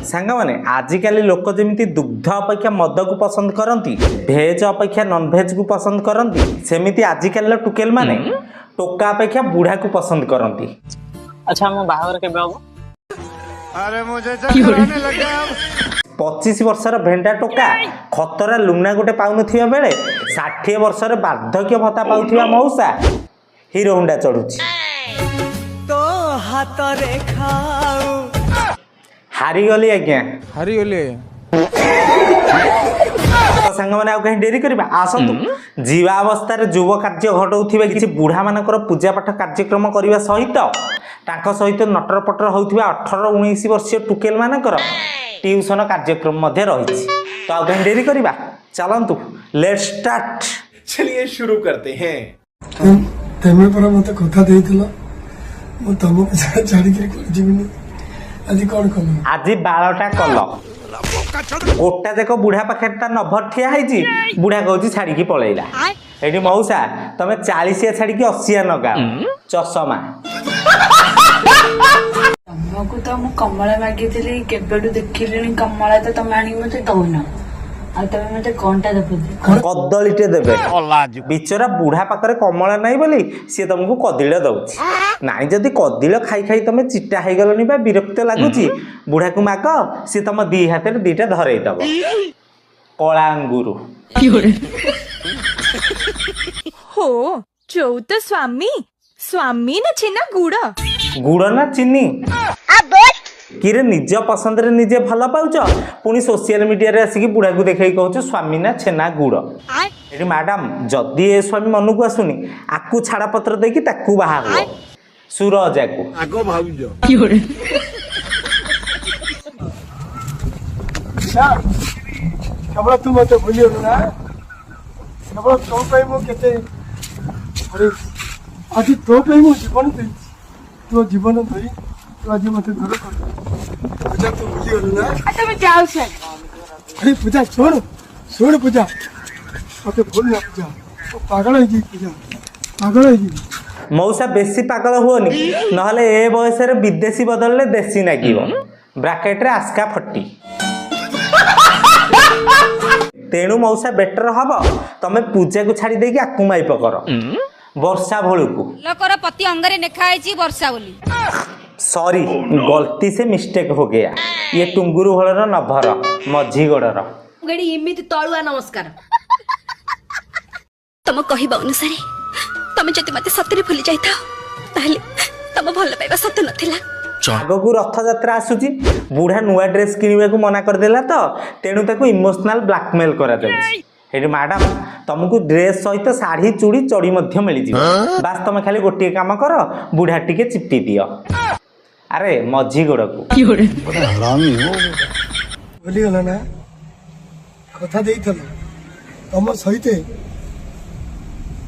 सांग मैंने आजिकल लोक जमी दुग्ध अपेक्षा मद को पसंद करती भेज अपेक्षा नॉन भेज को पसंद करती सेमती आजिकल टुकेल माने टोका अपेक्षा बुढ़ा को पसंद करती। अच्छा मो बाहागर केबे हबो? अरे मुझे चक्कर आने लग गया। 25 वर्षर भेंडा टोका खतरा लुना गोटे पाउनथिबा बेले 60 वर्षर बार्धक्य भत्ता पाउथिबा मौसा हीरो होंडा चढ़ुची। तो हाथ रे खाऊ हारी गली आज्ञा हरी गली तो सांग मैंने आउ कहीं डेरी करबा आसतु जीवा अवस्था जुव कार्य घटाउथिबा किछि बुढ़ा मानकर पूजा पाठ कार्यक्रम करबा सहित तांको सहित नटर पटर होउथिबा 18-19 वर्षीय टुकेल मानकर ट्यूशन कार्यक्रम मध्य रही। तो आउ कहीं डेरी करबा चलंतु लेट्स स्टार्ट। चलिए शुरू करते हैं। तेमे पर मते कथा देइथिलो मु तमको छाड़ी के जीवनी आज कौन कल आज 12टा कल गोटा देख बुढ़ा पाखे नभर ठिया है बुढ़ा कहूँ छाड़ी पलैला ये मौसा तमें 40 छाड़ी 80 नगा चषमा तुमको तो मु कमला मागी केबेठू देखिली कमला तो तुम आनी मत दौन आम मत कौनटा देव कदलीटे देवे बिचरा बुढ़ा पाखे कमला नहीं बोली सी तुमको कदली दौच नाई जदि कदली खाई खाई तुम चिटा हो गलनी बा विरक्त लगुच बुढ़ा को माग सी तुम दी हाथ दीटा धरईदब कला अंगुर हो जो तो स्वामी स्वामी ना छेना गुड़ गुड़ ना चीनी किरे निज पसंद रे निजे भल पाउच पुणी सोशल मीडिया रे आसिक बुढ़ा को देखई कहूच स्वामी ना छेना गुड़ एठी मैडम जदि ए स्वामी मन को आसुनी आकु छाड़ा पत्र देकी ताकू बाहा हो सूरज आकु आगो भाउजो केवल तू मत भूली ना केवल तो पे मु केते अरे आज तो पे मु जीवन दे तो जीवन धरी तो आज मत दूर कर पूजा तू भूली ना तुम जाओ से अरे पूजा छोड़ पूजा मत भूल ना पूजा तो पागल है जी पूजा पागल है जी मौसा बेसी पागल हुओनी नहले ए बयस रे विदेशी बदलले देसी नागिबो ब्रैकेट रे आस्का फट्टी तेणु मौसा बेटर हब तमे पूजा को छाड़ी देकी आकु माइप कर वर्षा भोलू को लोकर पति अंगरे नेखा है वर्षा बोली सॉरी गलती से मिस्टेक हो गया ये टुंगुरु हलर नभर मझी गोड़र गड़ी इमिति तळुआ नमस्कार तुम कहबा अनुसार तुम जति मते सतरे भूली जाइता ताले तुम भल पाइबा सत नथिला आगकू रथ यात्रा आसुची बुढ़ा नुआ ड्रेस किनिबा को मना कर देला तो तेणु ताको इमोशनल ब्लैकमेल करा जाउची। हेडी मैडम तुमको ड्रेस सहित साड़ी चूड़ी चढ़ी मध्य मिल जीव बास तुम खाली गोटे काम कर बुढ़ा टिके चिपटी दियो अरे मझी गोड़ को भूली गला ना कथा देइथलो तम सहिते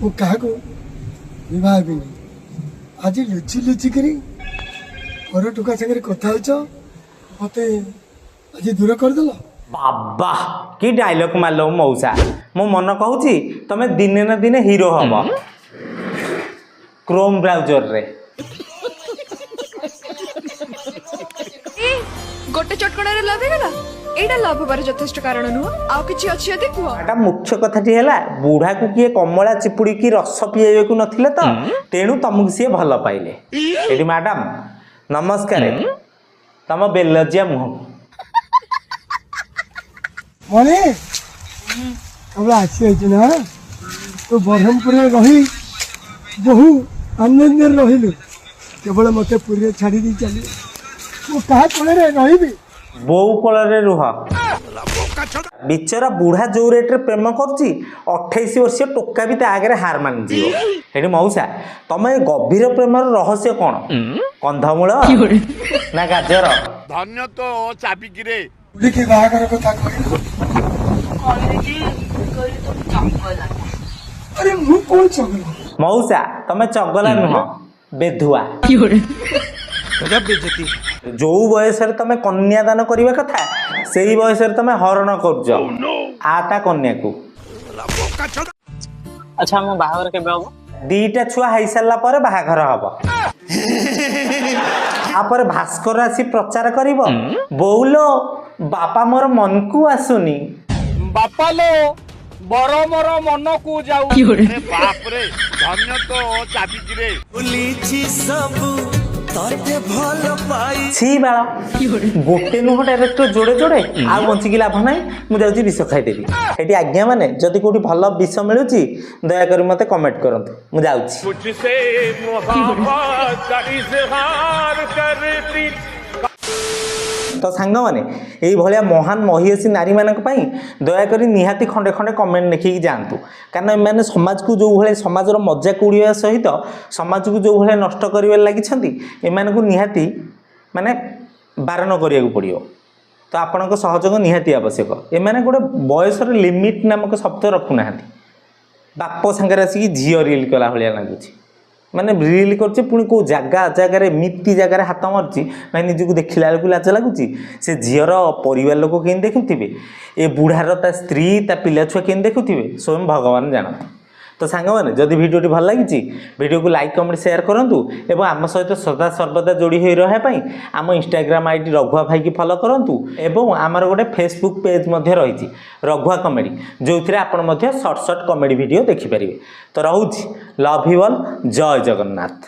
मु काहाको विवाह बिनी आज लुचि लुचि करी और टुका संगे कथा होचो मते आज दूर कर देलो बाबा कि डायलॉग मारलो मौसा मो मन कहूची तमे दिने ना दिने हीरो हब क्रोम ब्राउजर रे गोटे चटकणा रे लव गला एडा लव हबार यथेष्ट कारण नु आउ किछि अछि यदि कुह एटा मुख्य कथाटी हैला बुढ़ा को किए कमला चिपुड़ी की रस पिएबे को नथिले तो तेणु तुमको सी भल पाइले एडी मैडम नमस्कार तम बेलजिया मुह मने कबला आसी है ना तो ब्रह्मपुर में रही बहु आनंद रहिलु केवल मते पुरी छाड़ी दी चली वो कहा कोले रे रहिबी बो कोले रुह बिचरा बुढ़ा जो रेट रे प्रेम करची 28 वर्षीय टोका भी आगे हार मान जीव हेडी मौसा तम ए गभीर प्रेम रहस्य कौन कंधमूल ना गाजर धन्य तो चाबी गिरे पुरी के बाहागर कथा कहिलु अरे मु कोन चगला मौसा तमे चगला नुह बेधुआ जो बयस तमे कन्यादान करने कथा से ही बयस तमे हरण कर आता कन्या को अच्छा मो बाहागर केबे हबो? 2टा छुआ है सारा बाहाघर हम ତାପରେ ଭାସ୍କର ଆସି ପ୍ରଚାର କରିବ ବୋଉଲୋ ବାପା ମୋର ମନକୁ ଆସୁନି। ବାପା ଲୋ ବର ମୋର ମନକୁ ଯାଉ। ଆରେ ବାପ ରେ ଧନ୍ୟ ତ ଚାବିକିରେ। ଭୁଲିଛି ସବୁ ତତେ ଭଲ ପାଇ ଛି ବାଳ ଗୋଟେ ନୁହଁ ଡାଇରେକ୍ଟର ଯୋଡେ ଯୋଡେ ଆଉ ବଞ୍ଚିକି ଲାଭ ନାହିଁ। ମୁଁ ଯାଉଛି ବିଷ ଖାଇଦେବି। ଏଠି ଆଜ୍ଞା ମାନେ ଯଦି କୋଉଠି ଭଲ ବିଷ ମିଳୁଛି ଦୟାକରି ମତେ କମେଣ୍ଟ କରନ୍ତୁ। ମୁଁ ଯାଉଛି। मुझसे मोहब्बत का इजहार करती। ତ ସାଙ୍ଗମାନେ ଏଇଭଳିଆ ମହାନ ମହିୟସୀ ନାରୀମାନଙ୍କ ପାଇଁ ଦୟାକରି ନିହାତି ଖଣ୍ଡେ ଖଣ୍ଡେ କମେଣ୍ଟ ଲେଖିକି ଯାଆନ୍ତୁ। କାରଣ ଏମାନେ ସମାଜକୁ ଯେଉଁ ଭଳିଆ ସମାଜର ମଜାକ ଉଡ଼ିବା ସହିତ ସମାଜକୁ ଯେଉଁ ଭଳିଆ ନଷ୍ଟ କରିବାରେ ଲାଗିଛନ୍ତି ଏମାନଙ୍କୁ ନିହାତି ମାନେ ବାରଣ କରିବାକୁ ପଡ଼ିବ। ତ ଆପଣଙ୍କ ସହଯୋଗ ନିହାତି ଆବଶ୍ୟକ। ଏମାନେ ଗୋଟେ ବୟସର ଲିମିଟ୍ ନାମକ ଶବ୍ଦ ରଖୁନାହାନ୍ତି। ବାପ ସାଙ୍ଗରେ ଆସିକି ଝିଅ ରିଲ୍ କଲା ଭଳିଆ ଲାଗୁଛି। ମାନେ ରିଲ୍ କରୁଛି ପୁଣି କେଉଁ ଜାଗାରେ ଏମିତି ଜାଗାରେ ହାତ ମାରୁଛି ଭାଇ ନିଜକୁ ଦେଖିଲା ବେଳକୁ ଲାଜ ଲାଗୁଛି। ସେ ଝିଅର ପରିବାର ଲୋକ କେମିତି ଦେଖୁଥିବେ, ଏ ବୁଢ଼ାର ତା ସ୍ତ୍ରୀ ତା ପିଲାଛୁଆ କେମିତି ଦେଖୁଥିବେ ସ୍ୱୟଂ ଭଗବାନ ଜାଣନ୍ତି। ତ ସାଙ୍ଗମାନେ ଯଦି ଭିଡ଼ିଓଟି ଭଲ ଲାଗିଛି ଭିଡ଼ିଓକୁ ଲାଇକ୍ କମେଣ୍ଟ ସେୟାର କରନ୍ତୁ ଏବଂ ଆମ ସହିତ ସଦା ସର୍ବଦା ଯୋଡ଼ି ହୋଇ ରହିବା ପାଇଁ ଆମ ଇନଷ୍ଟାଗ୍ରାମ ଆଇଡି ରଘୁଆ ଭାଇକି ଫଲୋ କରନ୍ତୁ ଏବଂ ଆମର ଗୋଟେ ଫେସବୁକ୍ ପେଜ୍ ମଧ୍ୟ ରହିଛି ରଘୁଆ କମେଡ଼ି, ଯେଉଁଥିରେ ଆପଣ ମଧ୍ୟ ସର୍ଟ କମେଡ଼ି ଭିଡ଼ିଓ ଦେଖିପାରିବେ। ତ ରହୁଛି, ଲଭ୍ ୟୁ ଅଲ୍, ଜୟ ଜଗନ୍ନାଥ।